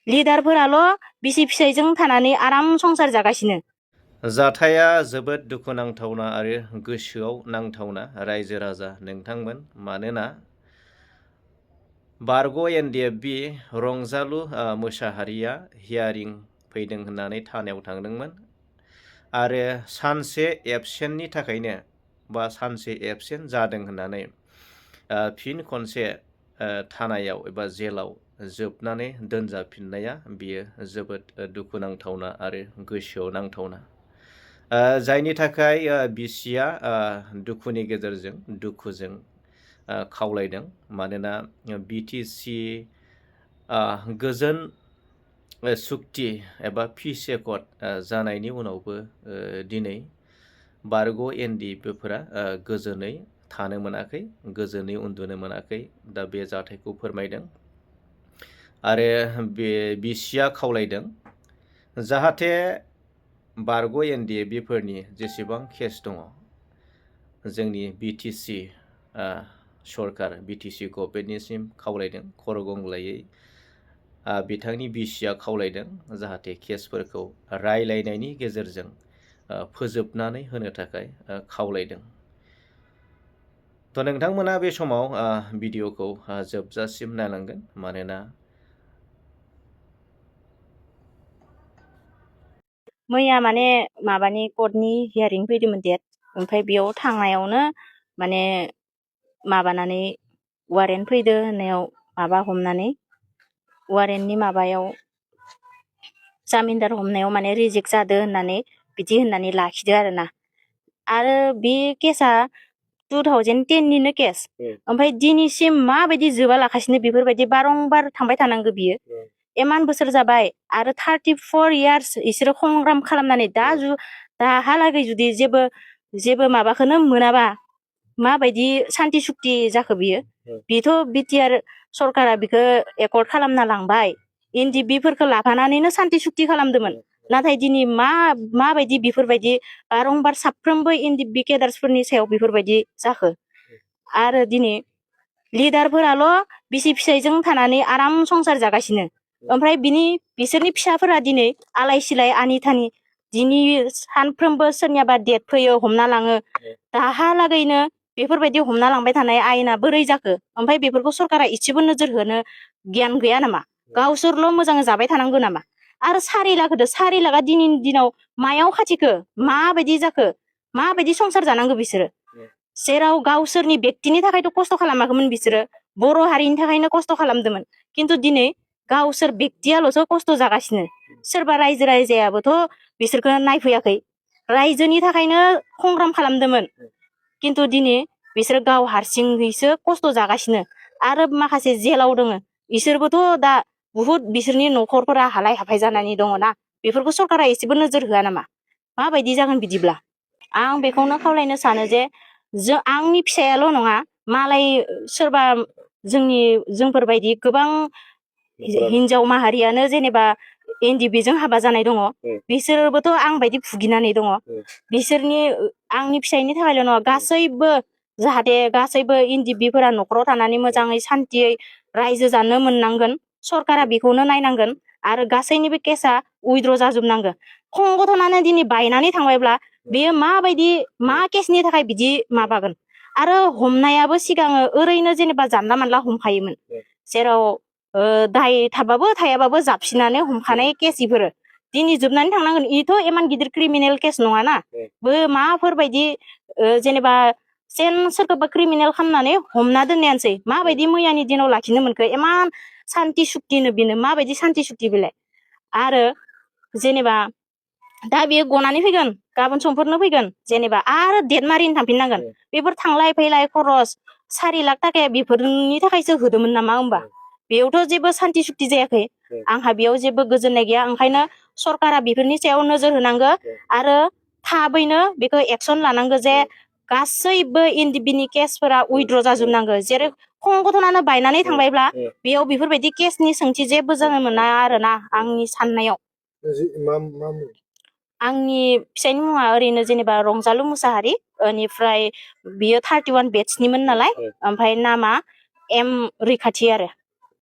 लिडारफोराल' बिसि फिसायजों थानानै आराम संसार जागासिनो। जाथाया जोबोद दुखुनांथावना आरो गोसोआव नांथावना रायजो राजा नोंथांमोन। मानोना बारग' एनडिएफबि रंजालु मोसाहारिया हियारिं फैदों होननानै थानायाव थांदोंमोन आरो सानसे एबसेन्टनि थाखायनो बा सानसे एबसेन्ट जादों होननानै फिन खनसे थानायाव एबा जेलाव जोबनानै दोनजाफिननाया बियो जोबोद दुखुनांथावना आरो गोसोआव नांथावना। जायनि थाखाय बिसिया दुखुनि गेजेरजों दुखुजों खावलायदों। मानोना बिटिसि गोजोन सुक्ति एबा पिस एकर्ड जानायनि उनावबो दिनै बारग' एनडिएफबिफोरा गोजोनै थानो मोनाखै, गोजोनै उन्दुनो मोनाखै। दा बे जाथायखौ फोरमायदों आरो बे बिसिया खावलायदों जाहाथे बारग' एनडिएफबिफोरनि जेसेबां केस दङ जोंनि बिटिसि सरकार बिटिसि गभर्नमेन्टनिसिम खावलायदों खर' गंग्लायै बिथांनि बिसिया खावलायदों जाहाथे केसफोरखौ रायलायनायनि गेजेरजों फोजोबनानै होनो थाखाय खावलायदों। थ' नोंथांमोना बे समाव भिडिअखौ जोबजासिम नायलांगोन। मानोना मैया माने माबानि कर्टनि हियारिं फैदोंमोन डेट, ओमफ्राय बेयाव थांनायावनो माने माबानानै वारेन्ट फैदो होननायाव माबा हमनानै वारेन्टनि माबायाव जामिनदार हमनायाव माने रिजेक्ट जादो होननानै बिदि होननानै लाखिदो आरोना। आरो बे केसा 2010 निनो केस, ओमफ्राय दिनैसिम माबायदि जोबा लाखासिनो बेफोरबायदि बारंबार थांबाय थानांगौ बियो। इमान बोसोर जाबाय आरो 34 इयार्स इसोरो संग्राम खालामनानै दाहालागै जुदि जेबो माबाखौनो मोनाबा माबायदि सान्ति सुक्ति जाखो बियो। बेथ' बिटिआर सरकारा बिखौ एकर्ड खालामना लांबाय, एनडिएफबिफोरखौ लाफानानैनो सान्ति सुक्ति खालामदोंमोन। नाथाय दिनै माबायदि बेफोरबायदि बारंबार साफ्रोमबो एनडिएफबि केडार्सफोरनि सायाव बेफोरबायदि जाखो। आरो दिनै लिडारफोराल' बिसि फिसायजों थानानै आराम संसार जागासिनो, ओमफ्राय बिसोरनि फिसाफोरा दिनै आलाय सिलाय आनि थानि दिनै सानफ्रोमबो सोरनियाबा डेट फैयो हमना लाङो। दाहालागैनो बेफोरबायदि हमना लांबाय थानाय आयेना बोरै जाखो। ओमफ्राय बेफोरखौ सरकारा इसेबो नोजोर होनो गियान गैया नामा? गावसोरल' मोजाङै जाबाय थानांगौ नामा? आरो 4 लाख होदो, 4 लाखा दिनैनि दिनाव मायाव खाथिखो माबायदि जाखो, माबायदि संसार जानांगौ बिसोरो। जेराव गावसोरनि व्यक्तिनि थाखायथ' खस्थ' खालामाखैमोन बिसोरो, बर' हारिनि थाखायनो खस्थ' खालामदोंमोन। खिन्थु दिनै गावसोर व्यक्तियाल'सो खस्थ' जागासिनो। सोरबा रायजो राजायाबोथ' बिसोरखौ नायफैयाखै, रायजोनि थाखायनो संग्राम खालामदोंमोन। खिन्थु दिनै बिसोर गाव हारसिङैसो खस्थ' जागासिनो। आरो माखासे जेलाव दोङो बिसोरबोथ' दा बुहुद बिसोरनि न'खरफोरा हालाय हाफाय जानानै दङना, बेफोरखौ सरकारा एसेबो नोजोर होआ नामा? माबायदि जागोन बिदिब्ला? आं बेखौनो खावलायनो सानो जे आंनि फिसायाल' नङा, मालाय सोरबा जोंफोरबायदि गोबां हिनजाव माहारियानो जेनेबा एनडिएफबिजों हाबा जानाय दङ, बिसोरबोथ' आं बायदि भुगिनानै दङ। बिसोरनि आंनि फिसायनि थाखायल' नङा, गासैबो जाहाथे गासैबो एनडिएफबिफोरा न'खराव थानानै मोजाङै सान्थियै रायजो जानो मोननांगोन। सरकारा बेखौनो नायनांगोन आरो गासैनिबो केसा उइद्र' जाजोबनांगोन। संगठनानो दिनै बायनानै थांबायब्ला बेयो माबायदि मा केसनि थाखाय बिदि माबागोन। आरो हमनायाबो सिगाङो ओरैनो जेनेबा जानला मानला हमखायोमोन, जेराव दाय थाबाबो थायाबाबो जाबसिनानै हमखानाय केस इफोरो दिनै जोबनानै थांनांगोन। इथ' इमान गिदिर क्रिमिनेल केस नङाना, माफोरबायदि जेनेबा सोरखौबा क्रिमिनेल खालामनानै हमना दोननायानोसै। माबायदि मैयानि दिनाव लाखिनो मोनखो? इमान सान्ति सुक्तिनो बेनो माबायदि सान्ति सुक्ति बेलाय? आरो जेनेबा दा बेयो गनानै फैगोन, गाबोन समफोरनो फैगोन, जेनेबा आरो डेट मारिनो थांफिननांगोन। बेफोर थांलाय फैलाय खरस 4 लाख थाखाया बेफोरनि थाखायसो होदोंमोन नामा होमबा? बेयावथ' जेबो सान्ति सुक्ति जायाखै। आंहा बेयाव जेबो गोजोननाय गैया। ओंखायनो सरकारा बेफोरनि सायाव नोजोर होनांगौ आरो थाबैनो बेखौ एक्सन लानांगौ जे गासैबो एनडिएफबिनि केसफोरा उइद्र' जाजोबनांगौ। जेरै संगठनानो बायनानै थांबायब्ला बेयाव बेफोरबायदि केसनि सोंथि जेबो जानो मोना आरोना आंनि साननायाव। आंनि फिसायनि मुङा ओरैनो जेनेबा रंजालु मुसाहारि, बेनिफ्राय बियो 31 बेटसनिमोन नालाय, ओमफ्राय नामा एम रैखाथि आरो।